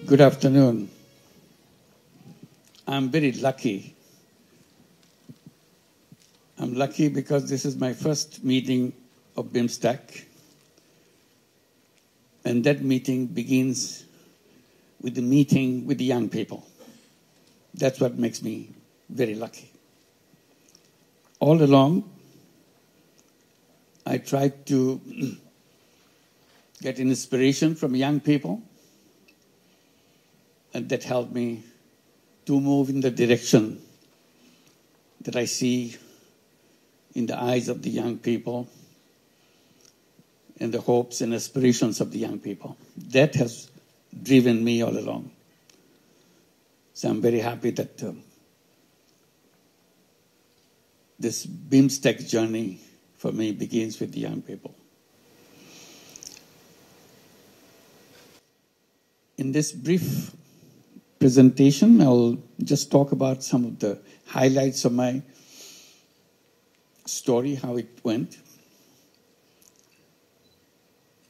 Good afternoon. I'm very lucky. I'm lucky because this is my first meeting of BIMSTEC. And that meeting begins with the meeting with the young people. That's what makes me very lucky. All along, I tried to get inspiration from young people, and that helped me to move in the direction that I see in the eyes of the young people and the hopes and aspirations of the young people. That has driven me all along. So I'm very happy that this BIMSTEC journey for me begins with the young people. In this brief presentation, I'll just talk about some of the highlights of my story, how it went.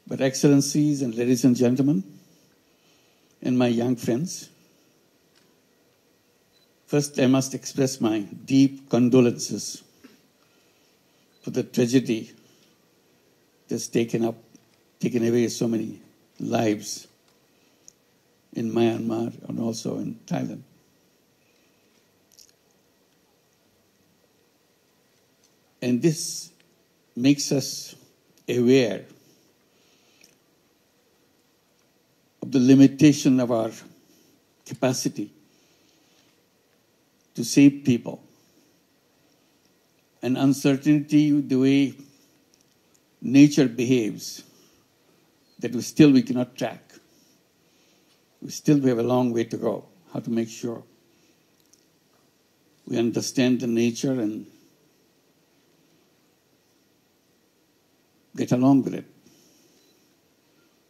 But excellencies and ladies and gentlemen, and my young friends, first I must express my deep condolences for the tragedy that's taken away so many lives in Myanmar and also in Thailand. And this makes us aware of the limitation of our capacity to save people, and uncertainty, the way nature behaves, that we cannot track. We still have a long way to go, how to make sure we understand the nature and get along with it,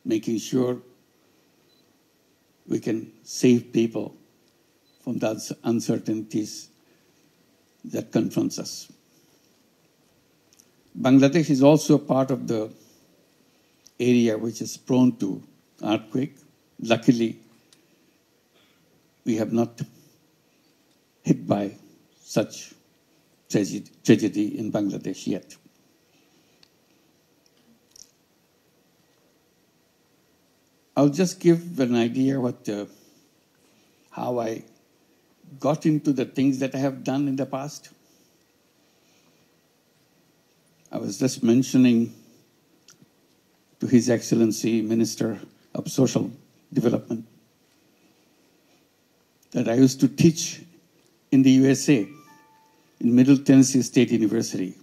making sure we can save people from the uncertainties that confronts us. Bangladesh is also a part of the area which is prone to earthquake. Luckily, we have not hit by such tragedy in Bangladesh yet. I'll just give an idea how I got into the things that I have done in the past. I was just mentioning to His Excellency Minister of Social Development that I used to teach in the USA, in Middle Tennessee State University,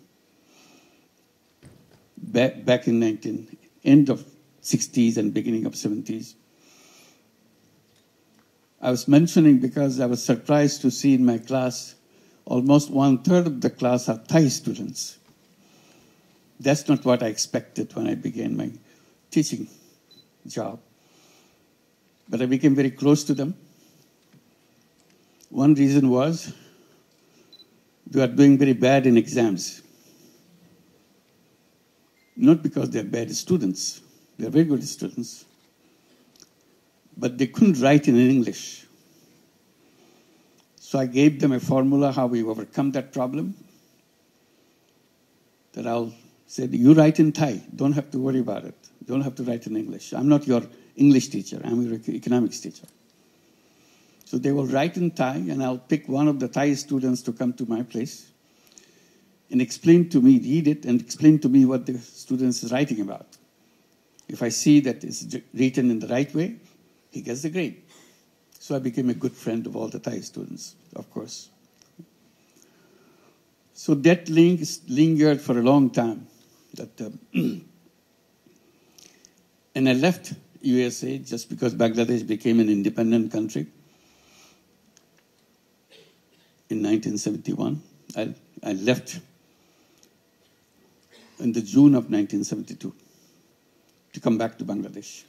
back in end of 60s and beginning of 70s. I was mentioning because I was surprised to see in my class, almost 1/3 of the class are Thai students. That's not what I expected when I began my teaching job. But I became very close to them. One reason was they are doing very bad in exams. Not because they're bad students. They're very good students. But they couldn't write in English. So I gave them a formula how we overcome that problem. That I'll say, you write in Thai. Don't have to worry about it. Don't have to write in English. I'm not your English teacher. I'm your economics teacher. So they will write in Thai, and I'll pick one of the Thai students to come to my place and explain to me, read it, and explain to me what the student is writing about. If I see that it's written in the right way, he gets the grade. So I became a good friend of all the Thai students, of course. So that link lingered for a long time. And I left USA just because Bangladesh became an independent country in 1971. I left in the June of 1972 to come back to Bangladesh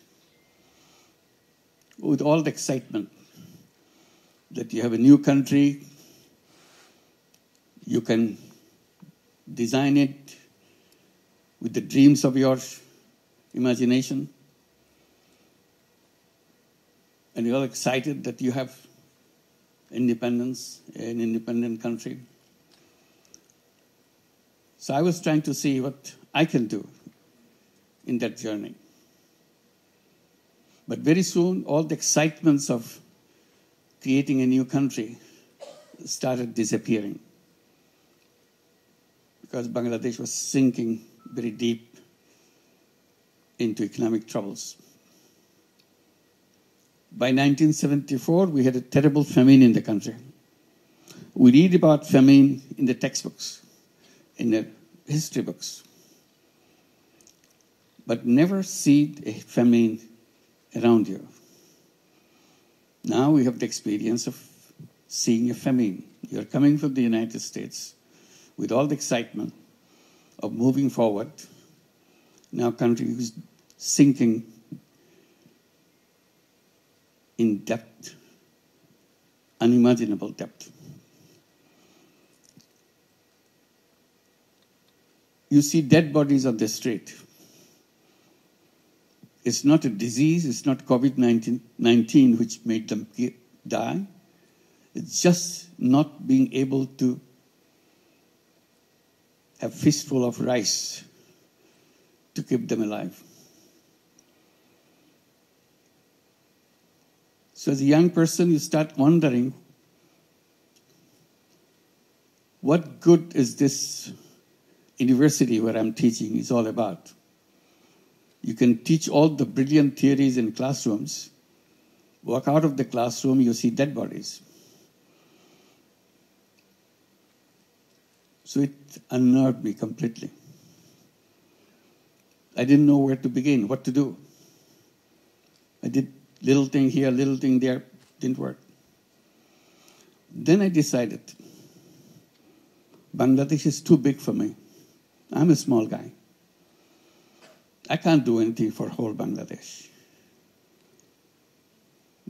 with all the excitement that you have a new country, you can design it with the dreams of your imagination, and you're all excited that you have independence, an independent country. So I was trying to see what I can do in that journey. But very soon, all the excitements of creating a new country started disappearing because Bangladesh was sinking very deep into economic troubles. By 1974, we had a terrible famine in the country. We read about famine in the textbooks, in the history books, but never see a famine around you. Now we have the experience of seeing a famine. You're coming from the United States with all the excitement of moving forward. Now country is sinking in depth, unimaginable depth. You see dead bodies on the street. It's not a disease, it's not COVID-19 which made them die. It's just not being able to have a fistful of rice to keep them alive. So as a young person, you start wondering, what good is this university where I'm teaching is all about? You can teach all the brilliant theories in classrooms. Walk out of the classroom, you see dead bodies. So it unnerved me completely. I didn't know where to begin, what to do. I did little thing here, little thing there, didn't work. Then I decided, Bangladesh is too big for me. I'm a small guy. I can't do anything for whole Bangladesh.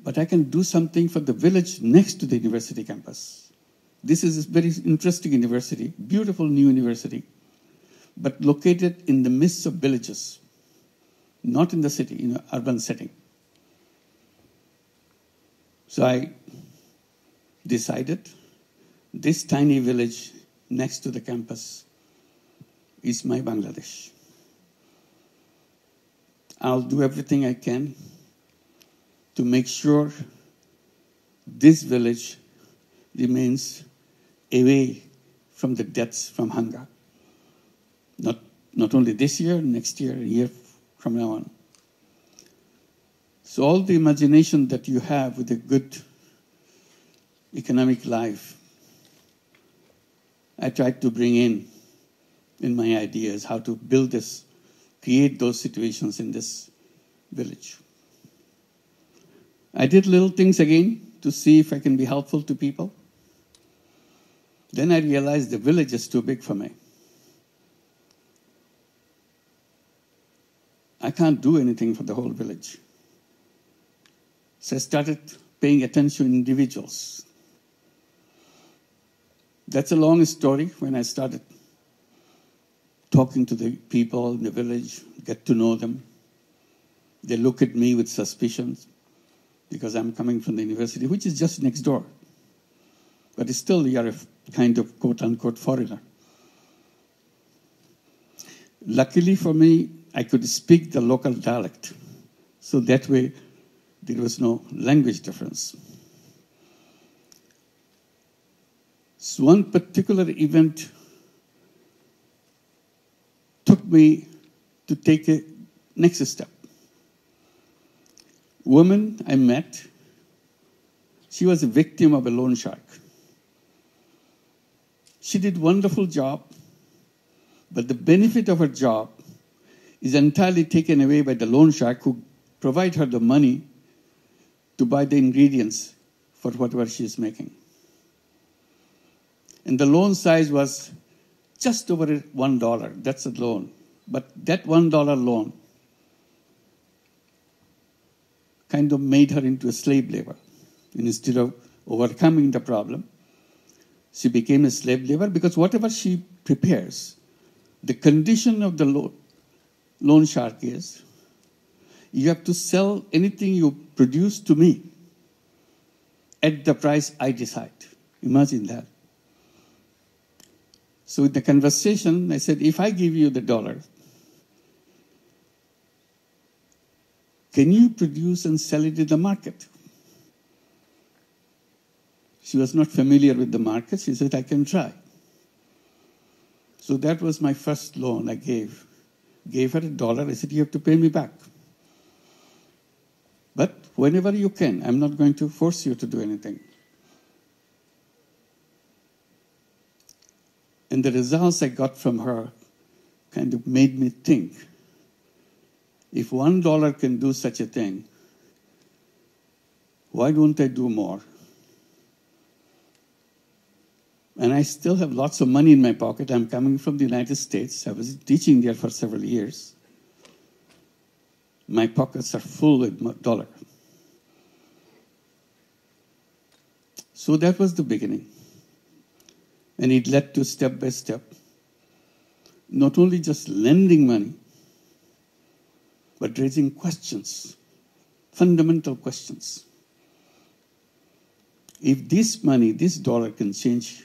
But I can do something for the village next to the university campus. This is a very interesting university, beautiful new university, but located in the midst of villages, not in the city, in an urban setting. So I decided this tiny village next to the campus is my Bangladesh. I'll do everything I can to make sure this village remains away from the deaths from hunger. Not only this year, next year, a year from now on. So all the imagination that you have with a good economic life, I tried to bring in my ideas, how to build this, create those situations in this village. I did little things again to see if I can be helpful to people. Then I realized the village is too big for me. I can't do anything for the whole village. So I started paying attention to individuals. That's a long story. When I started talking to the people in the village, get to know them, they look at me with suspicion because I'm coming from the university, which is just next door. But still, you're a kind of quote-unquote foreigner. Luckily for me, I could speak the local dialect. So that way, there was no language difference. So one particular event took me to take a next step. Woman I met, she was a victim of a loan shark. She did a wonderful job, but the benefit of her job is entirely taken away by the loan shark who provide her the money to buy the ingredients for whatever she is making. And the loan size was just over $1. That's a loan. But that $1 loan kind of made her into a slave labor. And instead of overcoming the problem, she became a slave labor because whatever she prepares, the condition of the loan shark is, you have to sell anything you produce to me at the price I decide. Imagine that. So in the conversation, I said, if I give you the dollar, can you produce and sell it in the market? She was not familiar with the market. She said, I can try. So that was my first loan I gave. Gave her $1. I said, you have to pay me back. But whenever you can, I'm not going to force you to do anything. And the results I got from her kind of made me think, if $1 can do such a thing, why don't I do more? And I still have lots of money in my pocket. I'm coming from the United States. I was teaching there for several years. My pockets are full with dollar. So that was the beginning. And it led to step by step, not only just lending money, but raising questions, fundamental questions. If this money, this dollar can change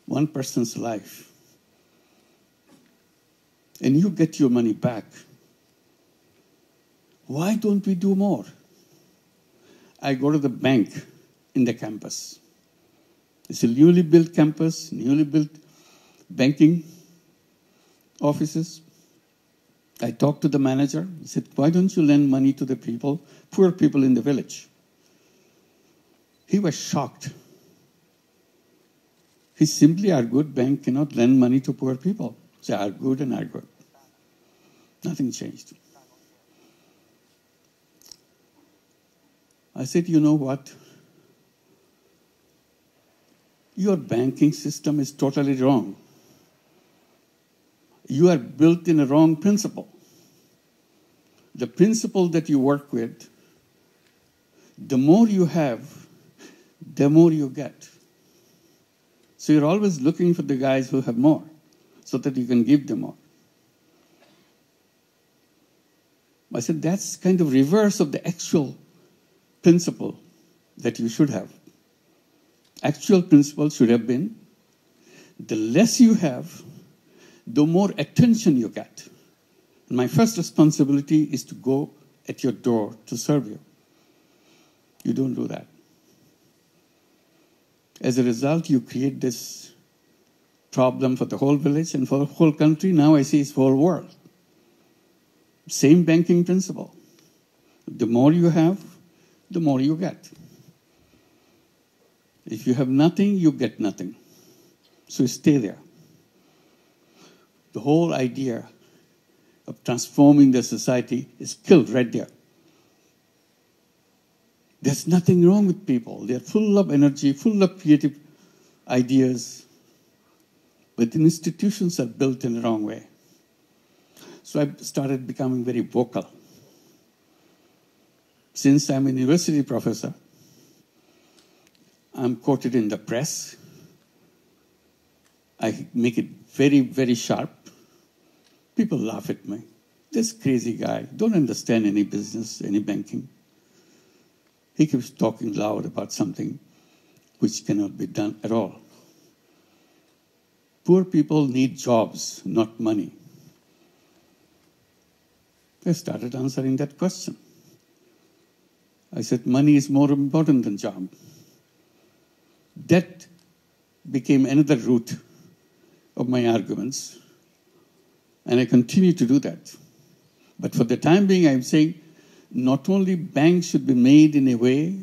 one person's life, and you get your money back, why don't we do more? I go to the bank in the campus. It's a newly built campus, newly built banking offices. I talked to the manager. He said, why don't you lend money to the people, poor people in the village? He was shocked. He simply argued, bank cannot lend money to poor people. They argued and argued. Nothing changed. I said, you know what? Your banking system is totally wrong. You are built in a wrong principle. The principle that you work with, the more you have, the more you get. So you're always looking for the guys who have more, so that you can give them more. I said, that's kind of reverse of the actual principle that you should have. Actual principle should have been, the less you have, the more attention you get. And my first responsibility is to go at your door to serve you. You don't do that. As a result, you create this problem for the whole village and for the whole country. Now I see it's the whole world. Same banking principle. The more you have, the more you get. If you have nothing, you get nothing. So stay there. The whole idea of transforming the society is killed right there. There's nothing wrong with people. They're full of energy, full of creative ideas. But the institutions are built in the wrong way. So I started becoming very vocal. Since I'm a university professor, I'm quoted in the press. I make it very, very sharp. People laugh at me. This crazy guy, don't understand any business, any banking. He keeps talking loud about something which cannot be done at all. Poor people need jobs, not money. I started answering that question. I said, money is more important than job. That became another root of my arguments. And I continue to do that. But for the time being, I'm saying not only banks should be made in a way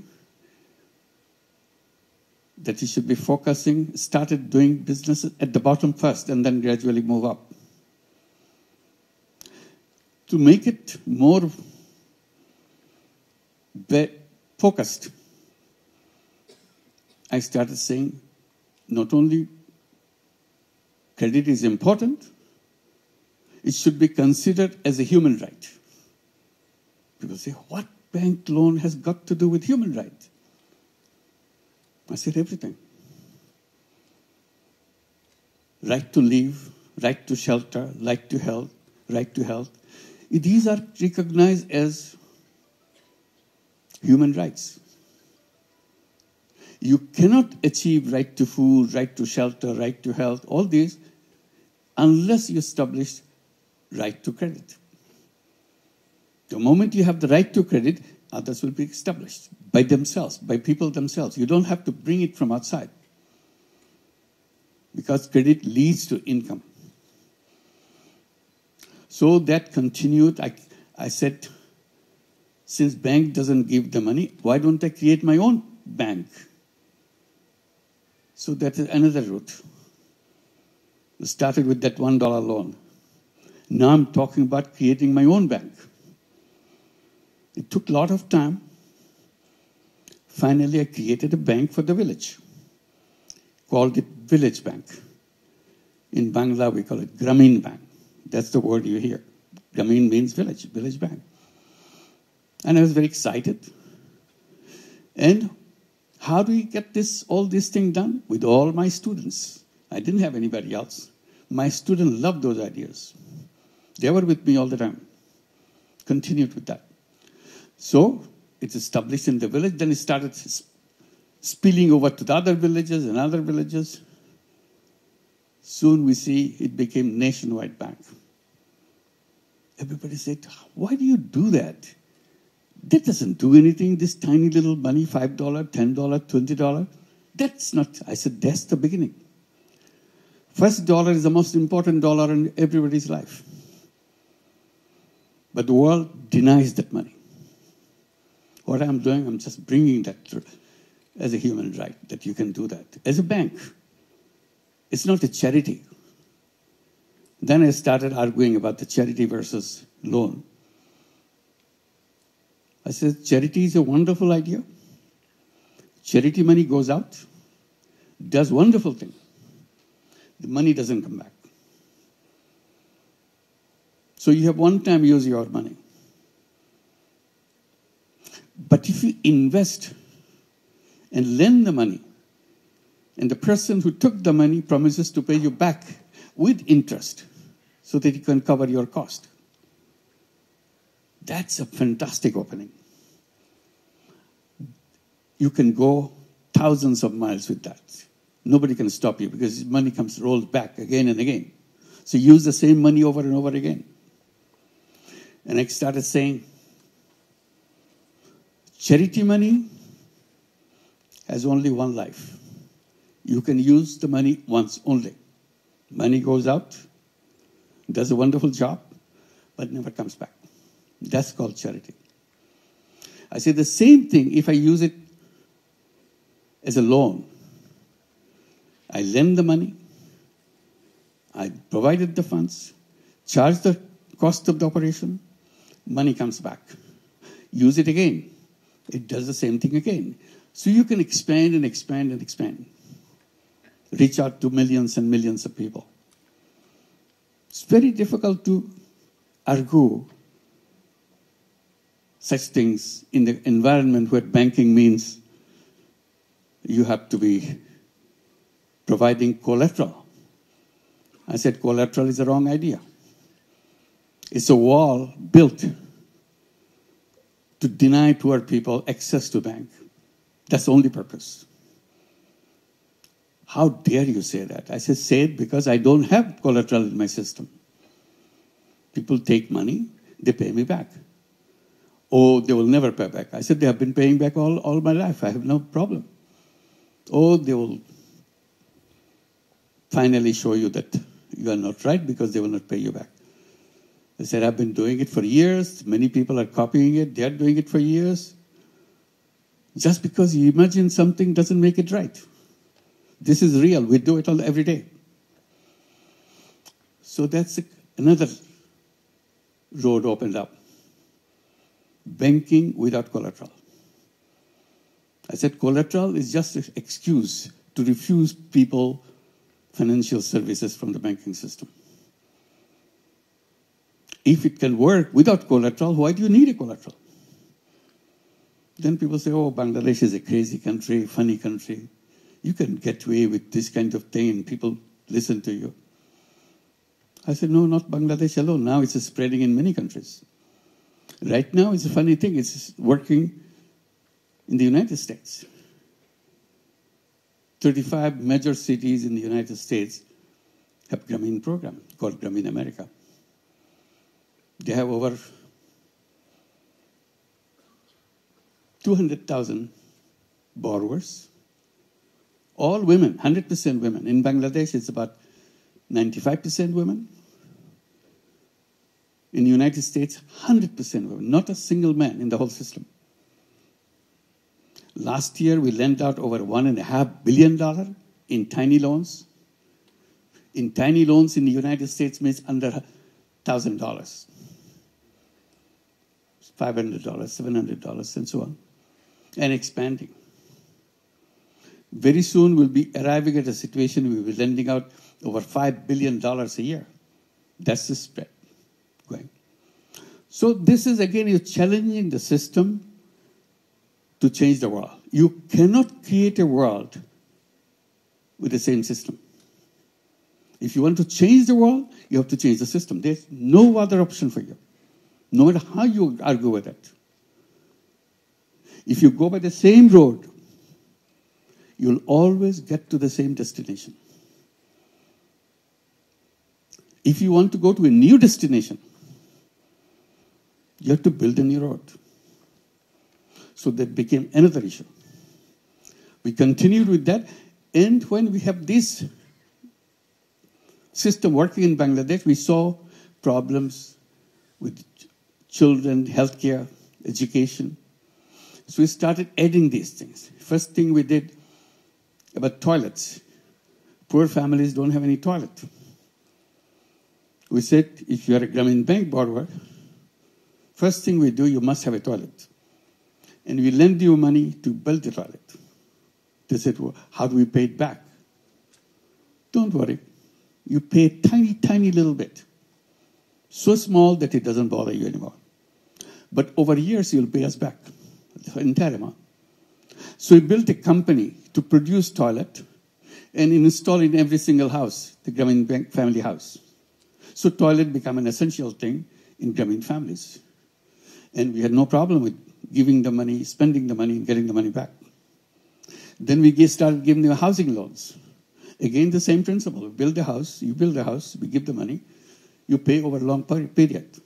that it should be focusing, started doing business at the bottom first and then gradually move up. To make it more focused, I started saying not only credit is important, it should be considered as a human right. People say, what bank loan has got to do with human right? I said, everything. Right to live, right to shelter, right to health, right to health. These are recognized as human rights. You cannot achieve right to food, right to shelter, right to health, all these, unless you establish right to credit. The moment you have the right to credit, others will be established by themselves, by people themselves. You don't have to bring it from outside, because credit leads to income. So that continued. I said, since bank doesn't give the money, why don't I create my own bank? So that is another route. We started with that $1 loan. Now I'm talking about creating my own bank. It took a lot of time. Finally, I created a bank for the village. Called it Village Bank. In Bangla, we call it Gramin Bank. That's the word you hear. Gramin means village, village bank. And I was very excited. And how do we get all this thing done? With all my students. I didn't have anybody else. My students loved those ideas. They were with me all the time. Continued with that. So it's established in the village. Then it started spilling over to the other villages and other villages. Soon we see it became nationwide bank. Everybody said, why do you do that? That doesn't do anything, this tiny little money, $5, $10, $20. That's not, I said, that's the beginning. First dollar is the most important dollar in everybody's life. But the world denies that money. What I'm doing, I'm just bringing that as a human right, that you can do that. As a bank, it's not a charity. Then I started arguing about the charity versus loan. I said, charity is a wonderful idea. Charity money goes out, does wonderful things. The money doesn't come back. So you have one time use your money. But if you invest and lend the money, and the person who took the money promises to pay you back with interest so that you can cover your cost, that's a fantastic opening. You can go thousands of miles with that. Nobody can stop you because money rolls back again and again. So use the same money over and over again. And I started saying, charity money has only one life. You can use the money once only. Money goes out, does a wonderful job, but never comes back. That's called charity. I say the same thing if I use it as a loan. I lend the money, I provided the funds, charge the cost of the operation, money comes back. Use it again. It does the same thing again. So you can expand and expand and expand. Reach out to millions and millions of people. It's very difficult to argue such things in the environment where banking means you have to be providing collateral. I said collateral is a wrong idea. It's a wall built to deny poor people access to bank. That's the only purpose. How dare you say that? I said, say it because I don't have collateral in my system. People take money, they pay me back. Oh, they will never pay back. I said, they have been paying back all my life. I have no problem. Oh, they will finally show you that you are not right because they will not pay you back. I said, I've been doing it for years. Many people are copying it. They are doing it for years. Just because you imagine something doesn't make it right. This is real. We do it all every day. So that's another road opened up. Banking without collateral. I said collateral is just an excuse to refuse people financial services from the banking system. If it can work without collateral, why do you need a collateral? Then people say, oh, Bangladesh is a crazy country, funny country. You can get away with this kind of thing and people listen to you. I said, no, not Bangladesh alone. Now it's spreading in many countries. Right now, it's a funny thing. It's working in the United States. 35 major cities in the United States have Grameen program called Grameen America. They have over 200,000 borrowers, all women, 100% women. In Bangladesh, it's about 95% women. In the United States, 100% women, not a single man in the whole system. Last year, we lent out over $1.5 billion in tiny loans. In tiny loans in the United States means under $1,000, $500, $700, and so on, and expanding. Very soon, we'll be arriving at a situation where we'll be lending out over $5 billion a year. That's the spread going. So this is, again, you're challenging the system to change the world. You cannot create a world with the same system. If you want to change the world, you have to change the system. There's no other option for you, no matter how you argue with it. If you go by the same road, you'll always get to the same destination. If you want to go to a new destination, you have to build a new road. So that became another issue. We continued with that, and when we have this system working in Bangladesh, we saw problems with children, healthcare, education. So we started adding these things. First thing we did about toilets. Poor families don't have any toilet. We said, if you are a Grameen Bank borrower, first thing we do, you must have a toilet. And we lend you money to build the toilet. They said, well, how do we pay it back? Don't worry. You pay a tiny, tiny little bit. So small that it doesn't bother you anymore. But over years, you'll pay us back the entire amount. So we built a company to produce toilet and install in every single house, the Grameen Bank family house. So toilet became an essential thing in Grameen families. And we had no problem with giving the money, spending the money, and getting the money back. Then we started giving them housing loans. Again, the same principle. We build a house, you build a house, we give the money, you pay over a long period.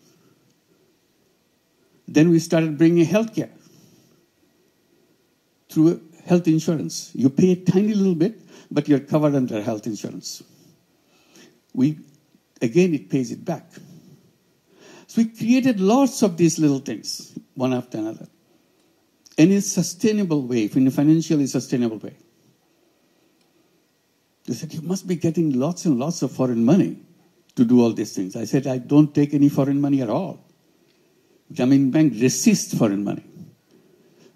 Then we started bringing health care through health insurance. You pay a tiny little bit, but you're covered under health insurance. Again, it pays it back. So we created lots of these little things, one after another, in a sustainable way, in a financially sustainable way. They said, you must be getting lots and lots of foreign money to do all these things. I said, I don't take any foreign money at all. Grameen Bank resists foreign money.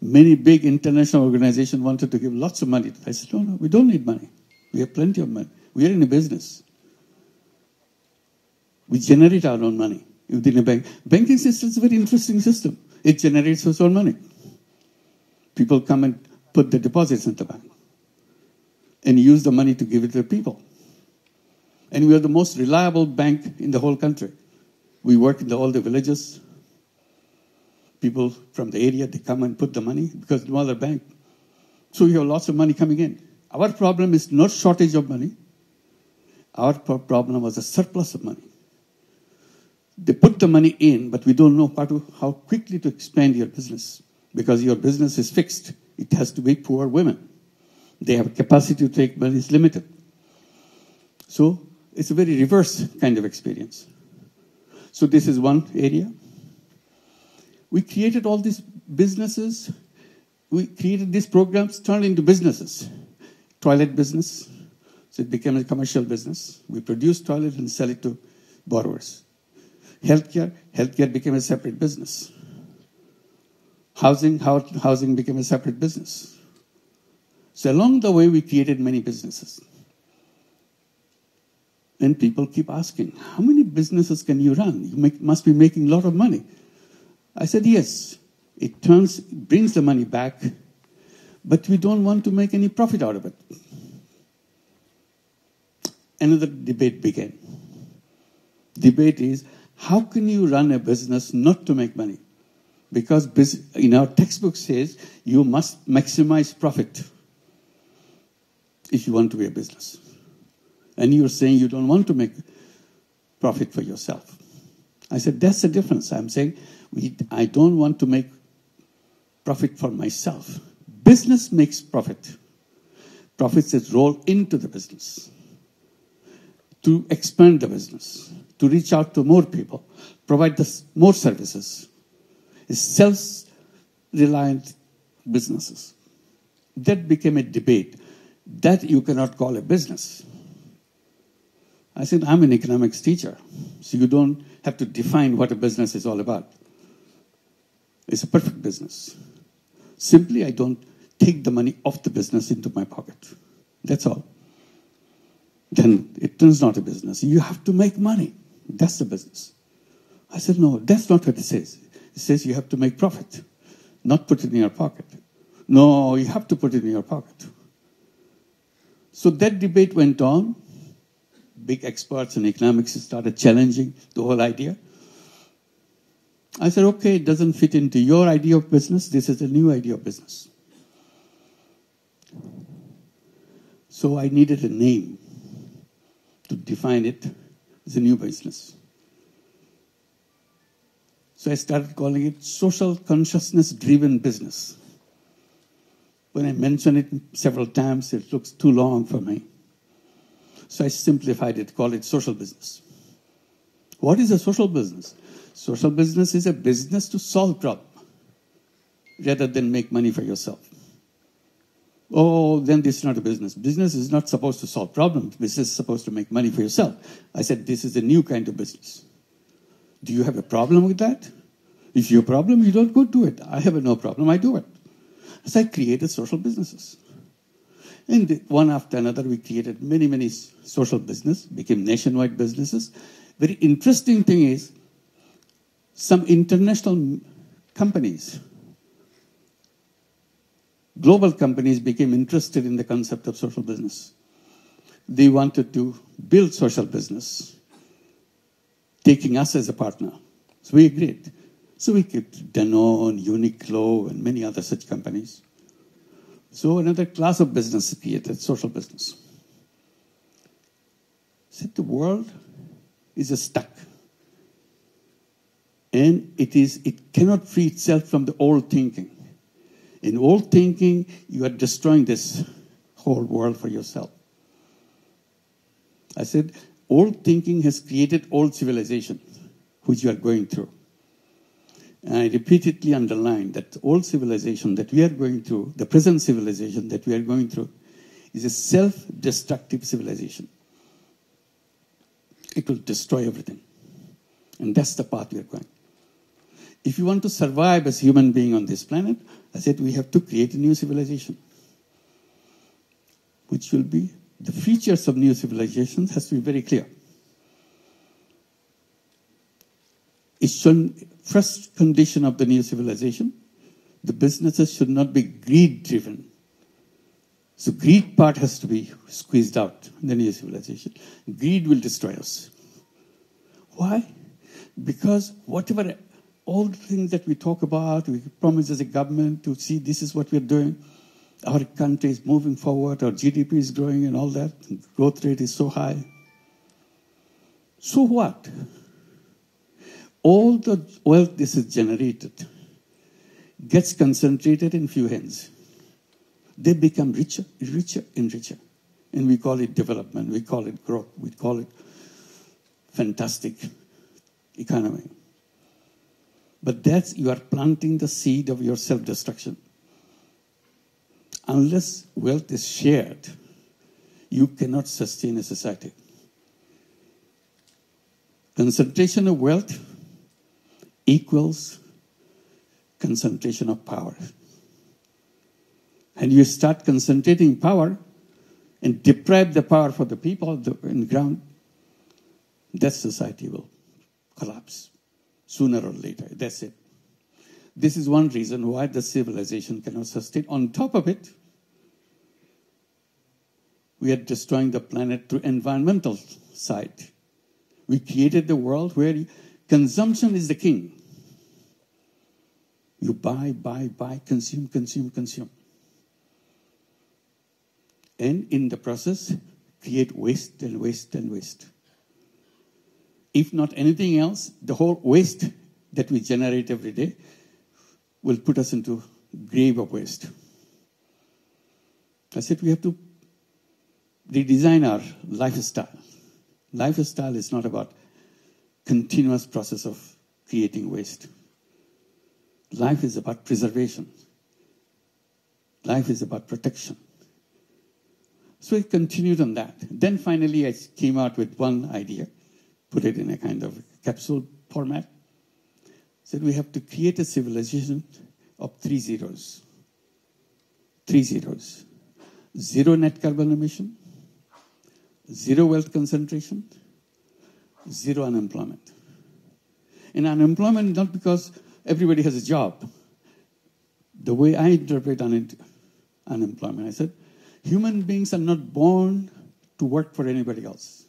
Many big international organizations wanted to give lots of money. I said, no, we don't need money. We have plenty of money. We are in a business. We generate our own money within a bank. Banking system is a very interesting system. It generates its own money. People come and put the deposits in the bank and use the money to give it to the people. And we are the most reliable bank in the whole country. We work in all the villages. People from the area, they come and put the money because no other bank. So we have lots of money coming in. Our problem is not shortage of money. Our problem was a surplus of money. They put the money in, but we don't know how quickly to expand your business because your business is fixed. It has to be poor women. They have capacity to take money is limited. So it's a very reverse kind of experience. So this is one area. We created all these businesses. We created these programs, turned into businesses. Toilet business, so it became a commercial business. We produce toilet and sell it to borrowers. Healthcare became a separate business. Housing became a separate business. So along the way, we created many businesses. And people keep asking, how many businesses can you run? You must be making a lot of money. I said, yes, it brings the money back, but we don't want to make any profit out of it. Another debate began. Debate is, how can you run a business not to make money? Because in our textbook says, you must maximize profit. if you want to be a business. And you're saying you don't want to make profit for yourself. I said, that's the difference. I'm saying I don't want to make profit for myself. Business makes profit. Profits is rolled into the business to expand the business, to reach out to more people, provide more services. It's self-reliant businesses. That became a debate. That you cannot call a business. I said, I'm an economics teacher, so you don't have to define what a business is all about. It's a perfect business. Simply, I don't take the money off the business into my pocket. That's all. Then it turns not a business. You have to make money. That's the business. I said, no, that's not what it says. It says you have to make profit, not put it in your pocket. No, you have to put it in your pocket. So that debate went on. Big experts in economics started challenging the whole idea. I said, okay, it doesn't fit into your idea of business. This is a new idea of business. So I needed a name to define it as a new business. So I started calling it social consciousness-driven business. When I mention it several times, it looks too long for me. So I simplified it, called it social business. What is a social business? Social business is a business to solve problems rather than make money for yourself. Oh, then this is not a business. Business is not supposed to solve problems. Business is supposed to make money for yourself. I said, this is a new kind of business. Do you have a problem with that? If you have a problem, you don't go do it. I have no problem, I do it. So I created social businesses. And one after another, we created many, many social businesses, became nationwide businesses. Very interesting thing is, some international companies, global companies became interested in the concept of social business. They wanted to build social business, taking us as a partner. So we agreed. So we kept Danone, Uniqlo, and many other such companies. So another class of business created, social business. Said the world is stuck. And it cannot free itself from the old thinking. In old thinking, you are destroying this whole world for yourself. I said, old thinking has created old civilization, which you are going through. And I repeatedly underlined that the old civilization that we are going through, the present civilization that we are going through, is a self-destructive civilization. It will destroy everything. And that's the path we are going. If you want to survive as human being on this planet, I said we have to create a new civilization, which will be, the features of new civilizations has to be very clear. First condition of the new civilization, the businesses should not be greed-driven. So greed part has to be squeezed out in the new civilization. Greed will destroy us. Why? Because whatever, all the things that we talk about, we promise as a government to see this is what we're doing. Our country is moving forward, our GDP is growing and all that. Growth rate is so high. So what? All the wealth this is generated gets concentrated in few hands. They become richer, richer and richer. And we call it development, we call it growth, we call it fantastic economy. But that's, you are planting the seed of your self-destruction. Unless wealth is shared, you cannot sustain a society. Concentration of wealth equals concentration of power. And you start concentrating power and deprive the power for the people on the ground, that society will collapse sooner or later. That's it. This is one reason why the civilization cannot sustain. On top of it, we are destroying the planet through environmental side. We created the world where consumption is the king. You buy, buy, buy, consume, consume, consume. and in the process, create waste and waste and waste. If not anything else, the whole waste that we generate every day will put us into grave of waste. I said we have to redesign our lifestyle. Lifestyle is not about continuous process of creating waste. Life is about preservation. Life is about protection. So I continued on that. Then finally I came out with one idea, put it in a kind of capsule format. Said we have to create a civilization of 3 zeros. 3 zeros. 0 net carbon emission, 0 wealth concentration, 0 unemployment. And unemployment not because everybody has a job. The way I interpret unemployment, I said, human beings are not born to work for anybody else.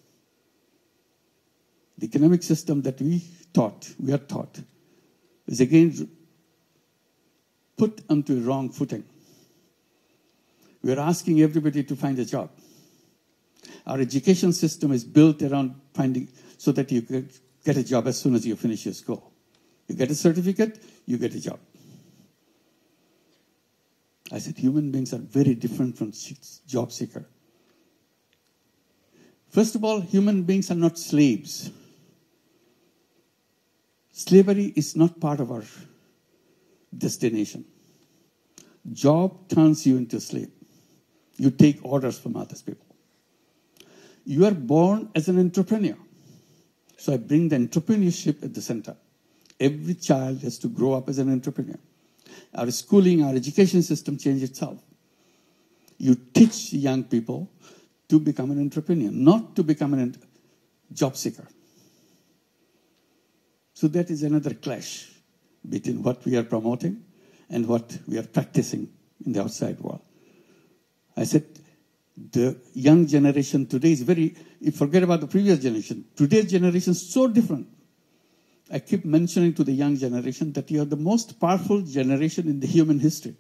The economic system that we are taught, is again put onto a wrong footing. We are asking everybody to find a job. Our education system is built around finding, so that you can get a job as soon as you finish your school. You get a certificate, you get a job. I said, human beings are very different from job seeker. First of all, human beings are not slaves. Slavery is not part of our destination. Job turns you into a slave. You take orders from other people. You are born as an entrepreneur. So I bring the entrepreneurship at the center. Every child has to grow up as an entrepreneur. Our schooling, our education system change itself. You teach young people to become an entrepreneur, not to become a job seeker. So that is another clash between what we are promoting and what we are practicing in the outside world. I said, the young generation today is you forget about the previous generation. Today's generation is so different. I keep mentioning to the young generation that you are the most powerful generation in the human history.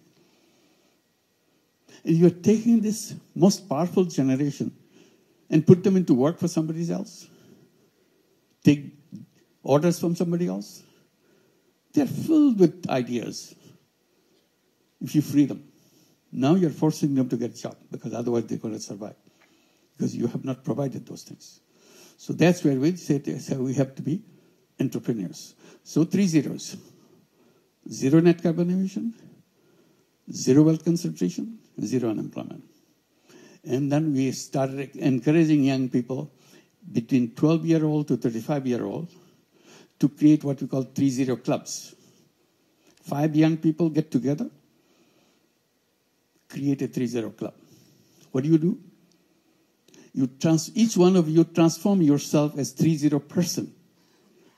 And you are taking this most powerful generation and put them into work for somebody else. Take orders from somebody else. They're filled with ideas. If you free them. Now you're forcing them to get a job because otherwise they're going to survive. Because you have not provided those things. So that's where we say we have to be entrepreneurs. So 3 zeros. 0 net carbon emission, 0 wealth concentration, 0 unemployment. And then we started encouraging young people between 12-year-old to 35-year-old to create what we call 3-0 clubs. 5 young people get together, create a 3-0 club. What do? Each one of you transform yourself as 3-0 person.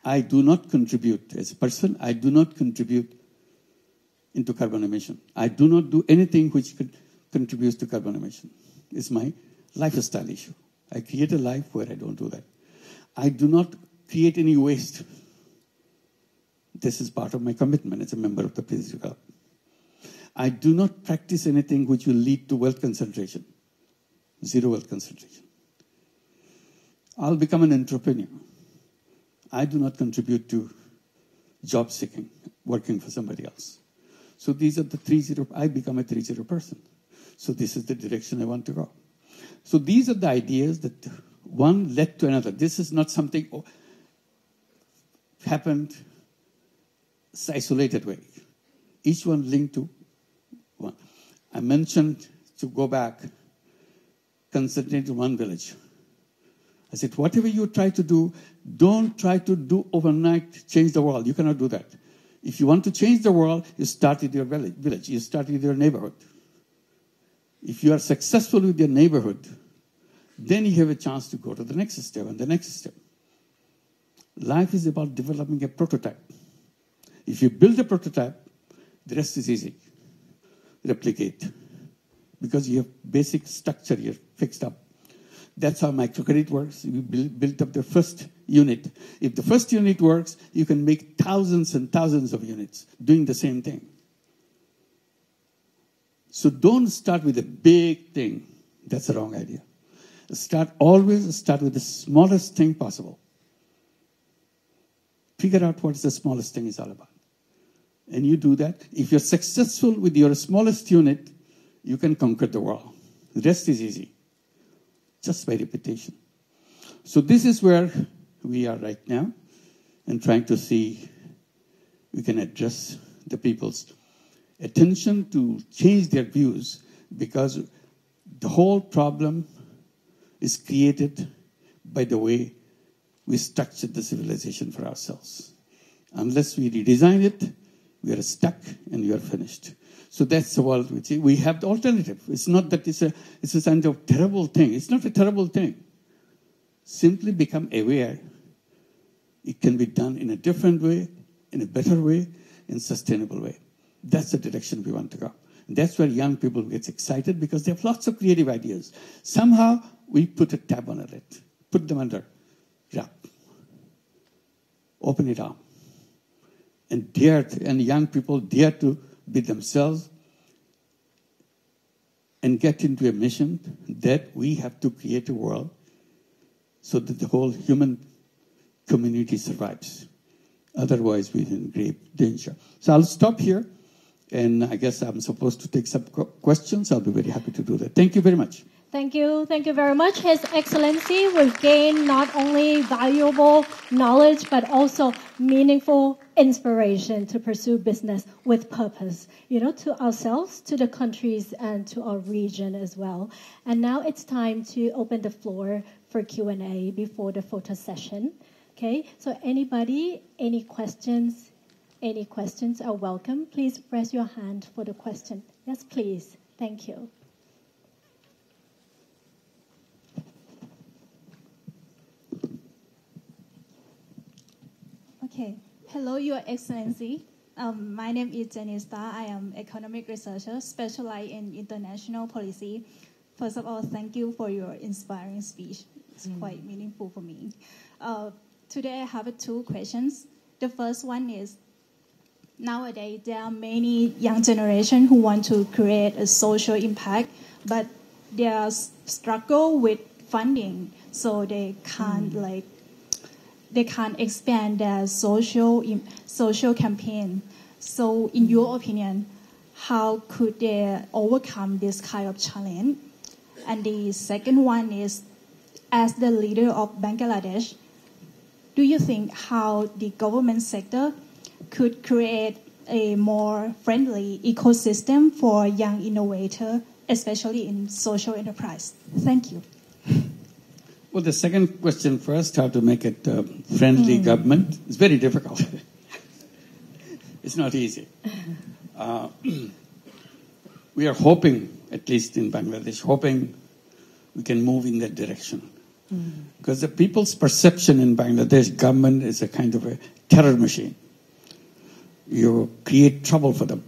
I do not contribute as a person. I do not contribute into carbon emission. I do not do anything which contributes to carbon emission. It's my lifestyle issue. I create a life where I don't do that. I do not create any waste. This is part of my commitment as a member of the Peace Club. I do not practice anything which will lead to wealth concentration. 0 wealth concentration. I'll become an entrepreneur. I do not contribute to job seeking, working for somebody else. So these are the 3-0. I become a 3-0 person. So this is the direction I want to go. So these are the ideas that one led to another. This is not something happened isolated way. Each one linked to one. I mentioned to go back, concentrate in one village. I said, whatever you try to do, don't try to do overnight, change the world. You cannot do that. If you want to change the world, you start with your village. You start with your neighborhood. If you are successful with your neighborhood, then you have a chance to go to the next step and the next step. Life is about developing a prototype. If you build a prototype, the rest is easy. Replicate. Because you have basic structure here fixed up. That's how microcredit works. You built up the first unit. If the first unit works, you can make thousands and thousands of units doing the same thing. So don't start with a big thing. That's the wrong idea. Always start with the smallest thing possible. Figure out what the smallest thing is all about. And you do that. If you're successful with your smallest unit, you can conquer the world. The rest is easy, just by repetition. So this is where we are right now, and trying to see we can address the people's attention to change their views, because the whole problem is created by the way we structured the civilization for ourselves. Unless we redesign it, we are stuck and we are finished. So that's the world we see. We have the alternative. It's not that it's a kind of terrible thing. It's not a terrible thing. Simply become aware. It can be done in a different way, in a better way, in a sustainable way. That's the direction we want to go. And that's where young people get excited, because they have lots of creative ideas. Somehow we put a tab on it, put them under wrap, open it up, and young people dare to be themselves and get into a mission that we have to create a world so that the whole human community survives. Otherwise, we're in grave danger. So I'll stop here, and I guess I'm supposed to take some questions. I'll be very happy to do that. Thank you very much. Thank you. Thank you very much. His Excellency, we've gained not only valuable knowledge, but also meaningful inspiration to pursue business with purpose, to ourselves, to the countries, and to our region as well. And now it's time to open the floor for Q&A before the photo session. Okay, so anybody, any questions are welcome. Please raise your hand for the question. Yes, please. Thank you. Okay. Hello, Your Excellency. My name is Janista. I am economic researcher specialized in international policy. First of all, thank you for your inspiring speech. It's quite meaningful for me. Today I have two questions. The first one is, nowadays there are many young generation who want to create a social impact, but they are struggle with funding, so they can't expand their social campaign. So in your opinion, how could they overcome this kind of challenge? And the second one is, as the leader of Bangladesh, do you think how the government sector could create a more friendly ecosystem for young innovators, especially in social enterprise? Thank you. Well, the second question first, how to make it friendly government, is very difficult. It's not easy. We are hoping, at least in Bangladesh, we can move in that direction. Because the people's perception in Bangladesh government is a kind of a terror machine. You create trouble for them.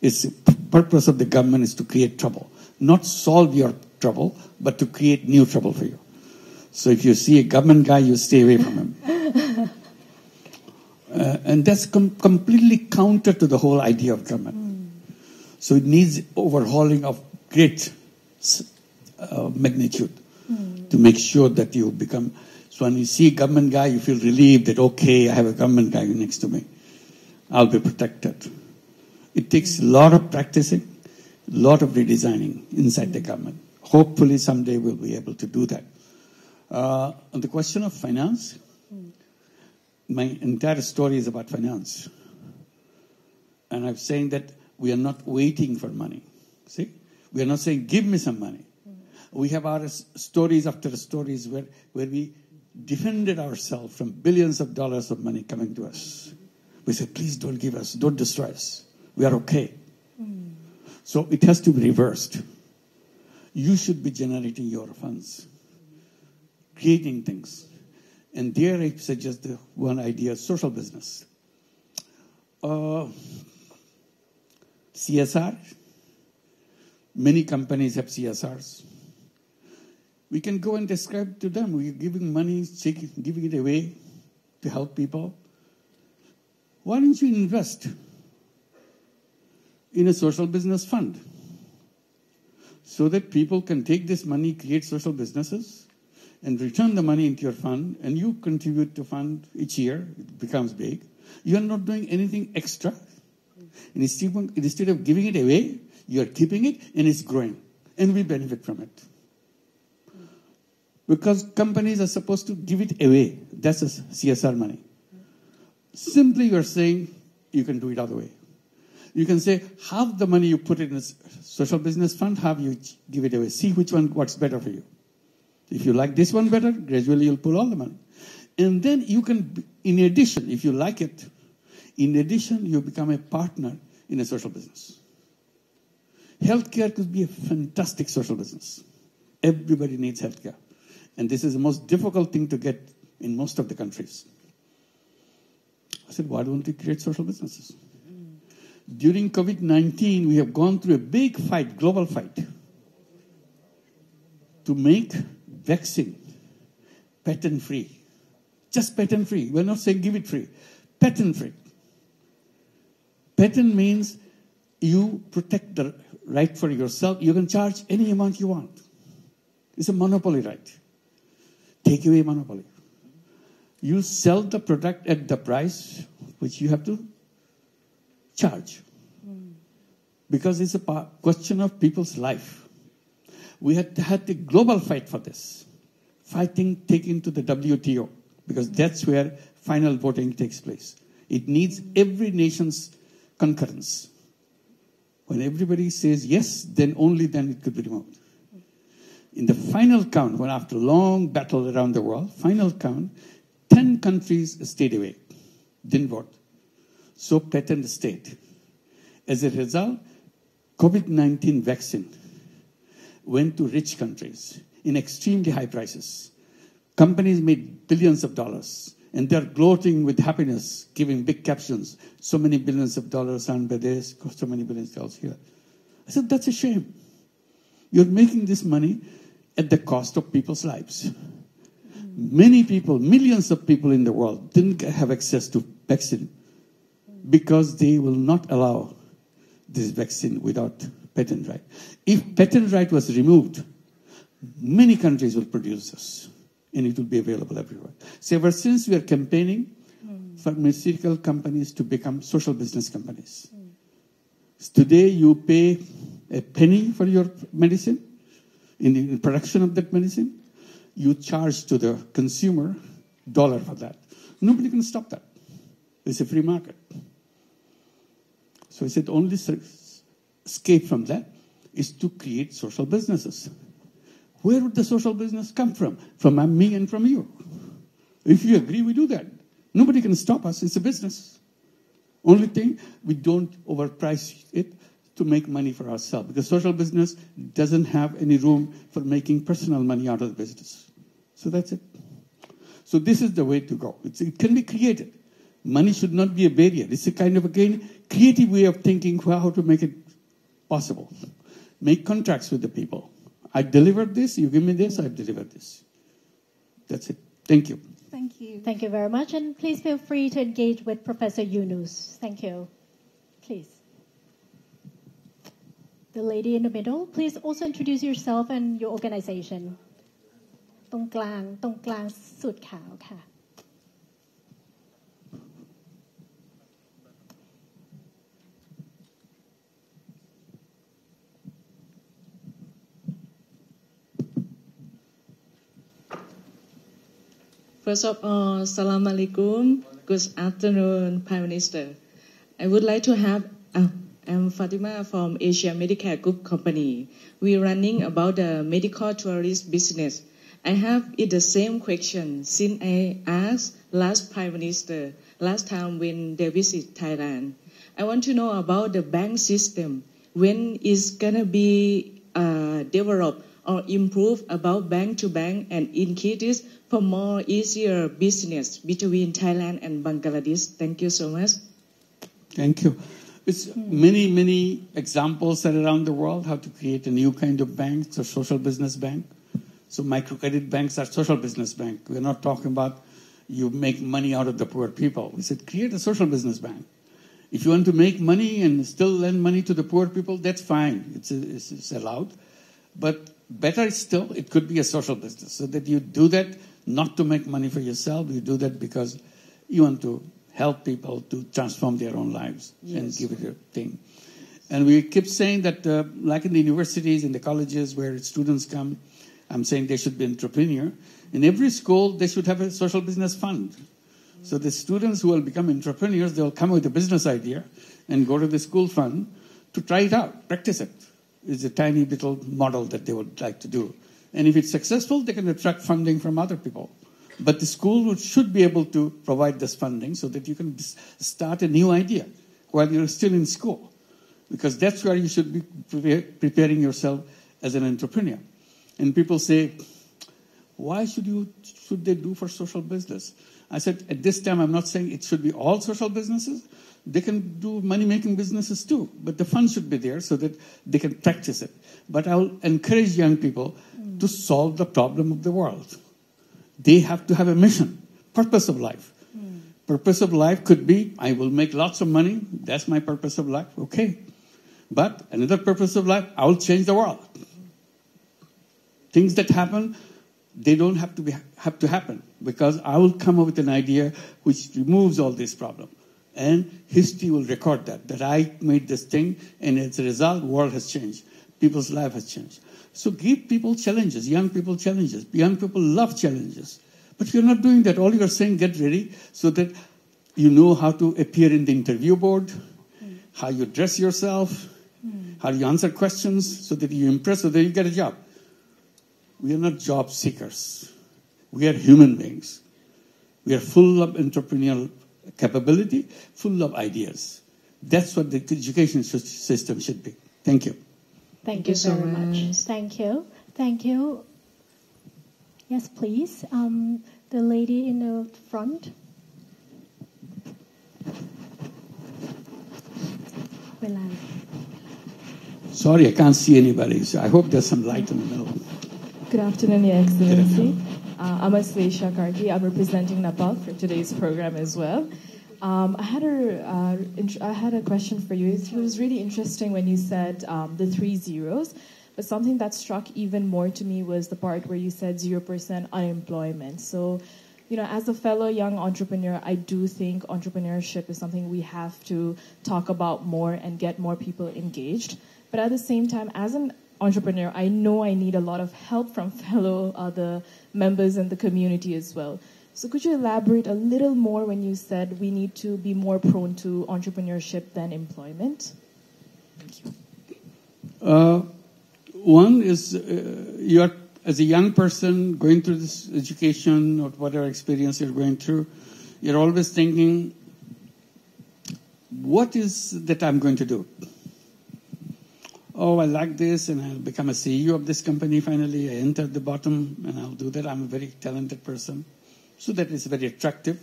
The purpose of the government is to create trouble. Not solve your trouble, but to create new trouble for you. So if you see a government guy, you stay away from him. And that's completely counter to the whole idea of government. So it needs overhauling of great magnitude to make sure that you become... So when you see a government guy, you feel relieved that, okay, I have a government guy next to me. I'll be protected. It takes a lot of practicing, a lot of redesigning inside the government. Hopefully someday we'll be able to do that. On the question of finance, my entire story is about finance. And I'm saying that we are not waiting for money. See? We are not saying, give me some money. We have our stories after stories where we defended ourselves from billions of dollars of money coming to us. We said, please don't give us, don't destroy us. We are okay. So it has to be reversed. You should be generating your funds, creating things. And there I suggest the one idea, social business. CSR. Many companies have CSRs. We can go and describe to them. We're giving money, giving it away to help people. Why don't you invest in a social business fund? so that people can take this money, create social businesses, and return the money into your fund, and you contribute to fund each year. It becomes big. You are not doing anything extra. And instead of giving it away, you are keeping it, and it's growing. And we benefit from it. Because companies are supposed to give it away. That's a CSR money. Simply you are saying you can do it other way. You can say half the money you put in a social business fund, half you give it away. See which one works better for you. If you like this one better, gradually you'll pull all the money. And then you can, in addition, if you like it, in addition, you become a partner in a social business. Healthcare could be a fantastic social business. Everybody needs healthcare. And this is the most difficult thing to get in most of the countries. I said, why don't we create social businesses? During COVID-19, we have gone through a big fight, global fight, to make vaccine patent-free. Just patent-free. We're not saying give it free. Patent-free. Patent means you protect the right for yourself. You can charge any amount you want. It's a monopoly right. Take away monopoly. You sell the product at the price which you have to charge. Because it's a question of people's life. We had a global fight for this. Fighting taken to the WTO, because that's where final voting takes place. It needs every nation's concurrence. When everybody says yes, then only then it could be removed. In the final count, when after long battle around the world, final count, 10 countries stayed away, didn't vote. So patent stayed. As a result, COVID-19 vaccine went to rich countries in extremely high prices. Companies made billions of dollars, and they're gloating with happiness, giving big captions. So many billions of dollars earned by this, so many billions of dollars here. I said, that's a shame. You're making this money at the cost of people's lives. Many people, millions of people in the world didn't have access to vaccine because they will not allow this vaccine without patent right. If patent right was removed, many countries will produce this, and it will be available everywhere. So ever since we are campaigning pharmaceutical companies to become social business companies. Today you pay a penny for your medicine, in the production of that medicine, you charge to the consumer $1 for that. Nobody can stop that. It's a free market. So I said, only escape from that is to create social businesses. Where would the social business come from? From me and from you. If you agree, we do that. Nobody can stop us. It's a business. Only thing, we don't overprice it to make money for ourselves. Because social business doesn't have any room for making personal money out of the business. So that's it. So this is the way to go. It can be created. Money should not be a barrier. It's a kind of, again, creative way of thinking how to make it possible. Make contracts with the people. I delivered this, you give me this, I've delivered this. That's it. Thank you. Thank you. Thank you very much. And please feel free to engage with Professor Yunus. Thank you. Please. The lady in the middle, please also introduce yourself and your organization. ตรงกลางสุดขาวค่ะ First of all, Salam Alaikum. Good afternoon, Prime Minister. I would like to have, I'm Fatima from Asia Medicare Group Company. We're running about the medical tourist business. I have the same question since I asked last Prime Minister, last time when they visit Thailand. I want to know about the bank system. When is going to be developed or improved about bank to bank and increase this for more easier business between Thailand and Bangladesh. Thank you so much. Thank you. It's many examples are around the world how to create a new kind of bank, it's a social business bank. So microcredit banks are social business bank. We're not talking about you make money out of the poor people. We said create a social business bank. If you want to make money and still lend money to the poor people, that's fine. It's allowed. But better still, it could be a social business, so that you do that not to make money for yourself. You do that because you want to help people to transform their own lives and give it a thing. And we keep saying that, like in the universities, in the colleges where students come, I'm saying they should be entrepreneur. In every school, they should have a social business fund. So the students who will become entrepreneurs, they will come with a business idea and go to the school fund to try it out, practice it. It's a tiny little model that they would like to do. And if it's successful, they can attract funding from other people. But the school should be able to provide this funding so that you can start a new idea while you're still in school. Because that's where you should be preparing yourself as an entrepreneur. And people say, why should they do for social business? I said, at this time, I'm not saying it should be all social businesses. They can do money-making businesses too. But the fund should be there so that they can practice it. But I will encourage young people to solve the problem of the world. They have to have a mission, purpose of life. Purpose of life could be, I will make lots of money. That's my purpose of life. Okay. But another purpose of life, I will change the world. Things that happen, they don't have to happen, because I will come up with an idea which removes all these problems. And history will record that I made this thing, and as a result, the world has changed. People's life has changed. So give people challenges, young people challenges. Young people love challenges. But you're not doing that. All you're saying, get ready so that you know how to appear in the interview board, how you dress yourself, how you answer questions so that you impress, so that you get a job. We are not job seekers. We are human beings. We are full of entrepreneurial capability, full of ideas. That's what the education system should be. Thank you. Thank you so very much. much. Thank you. Thank you. Yes, please. The lady in the front. Sorry, I can't see anybody. So I hope there's some light in the middle. Good afternoon, Your Excellency. I'm Aslesha Karki. I'm representing Nepal for today's program as well. I had a question for you. It was really interesting when you said the 3 zeros, but something that struck even more to me was the part where you said 0% unemployment. So, as a fellow young entrepreneur, I do think entrepreneurship is something we have to talk about more and get more people engaged. But at the same time, as an entrepreneur, I know I need a lot of help from fellow other members in the community as well. So could you elaborate a little more when you said we need to be more prone to entrepreneurship than employment? Thank you. One is you are, as a young person going through this education or whatever experience you're going through, you're always thinking, what is that I'm going to do? Oh, I like this, and I'll become a CEO of this company finally. I enter the bottom, and I'll do that. I'm a very talented person. So that is very attractive.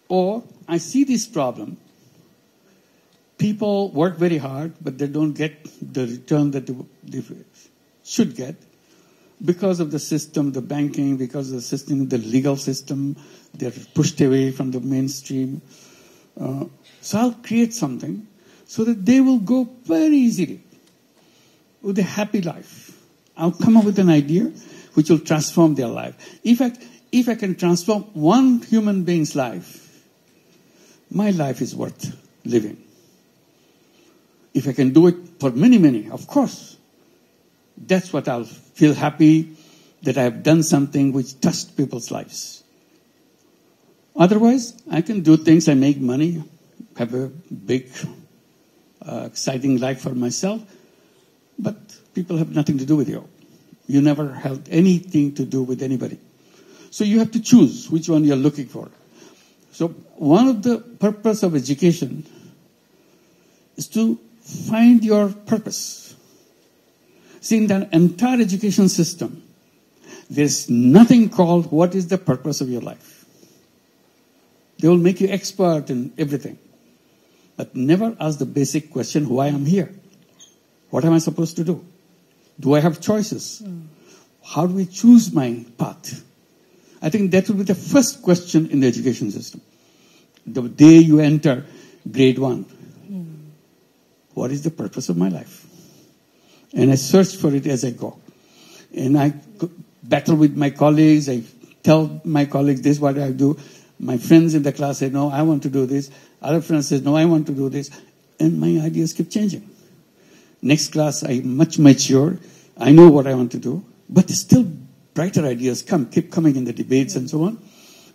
Or I see this problem. People work very hard, but they don't get the return that they should get because of the system, the banking, because of the system, the legal system. They're pushed away from the mainstream. So I'll create something so that they will go very easily with a happy life. I'll come up with an idea which will transform their life. If I can transform one human being's life, my life is worth living. If I can do it for many, many, of course, that's what I'll feel happy that I have done something which touched people's lives. Otherwise, I can do things, I make money, have a big exciting life for myself, but people have nothing to do with you. You never held anything to do with anybody. So you have to choose which one you're looking for. So one of the purpose of education is to find your purpose. See, in the entire education system, there's nothing called what is the purpose of your life. They will make you expert in everything. But never ask the basic question, why I'm here? What am I supposed to do? Do I have choices? How do we choose my path? I think that will be the first question in the education system. The day you enter grade 1. What is the purpose of my life? And I search for it as I go. And I battle with my colleagues. I tell my colleagues, this is what I do. My friends in the class say, no, I want to do this. Other friends say, no, I want to do this. And my ideas keep changing. Next class, I'm much mature. I know what I want to do. But still brighter ideas keep coming in the debates and so on.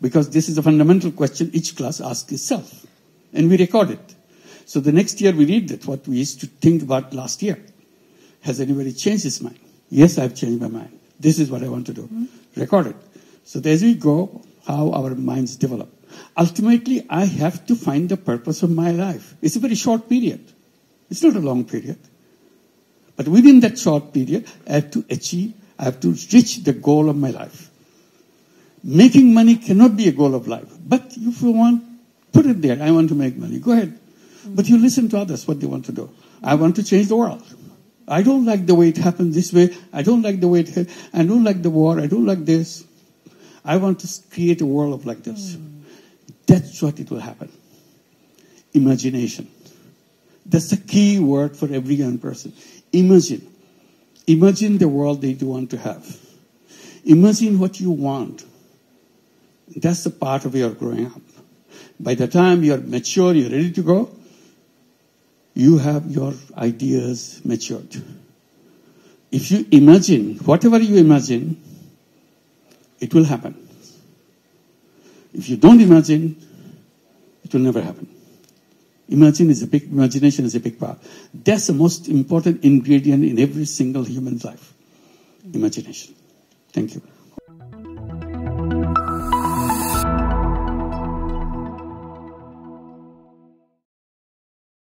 Because this is a fundamental question each class asks itself. And we record it. So the next year we read that, what we used to think about last year. Has anybody changed his mind? Yes, I've changed my mind. This is what I want to do. Record it. So as we go, how our minds develop. Ultimately, I have to find the purpose of my life. It's a very short period. It's not a long period. But within that short period, I have to reach the goal of my life. Making money cannot be a goal of life. But if you want, put it there. I want to make money. Go ahead. But you listen to others, what they want to do. I want to change the world. I don't like the way it happens this way. I don't like the way I don't like the war. I don't like this. I want to create a world like this. That's what it will happen. Imagination. That's the key word for every young person. Imagine. Imagine the world that you want to have. Imagine what you want. That's the part of your growing up. By the time you're mature, you're ready to go, you have your ideas matured. If you imagine, whatever you imagine, it will happen. If you don't imagine, it will never happen. Imagination is a big part. That's the most important ingredient in every single human life. Imagination. Thank you.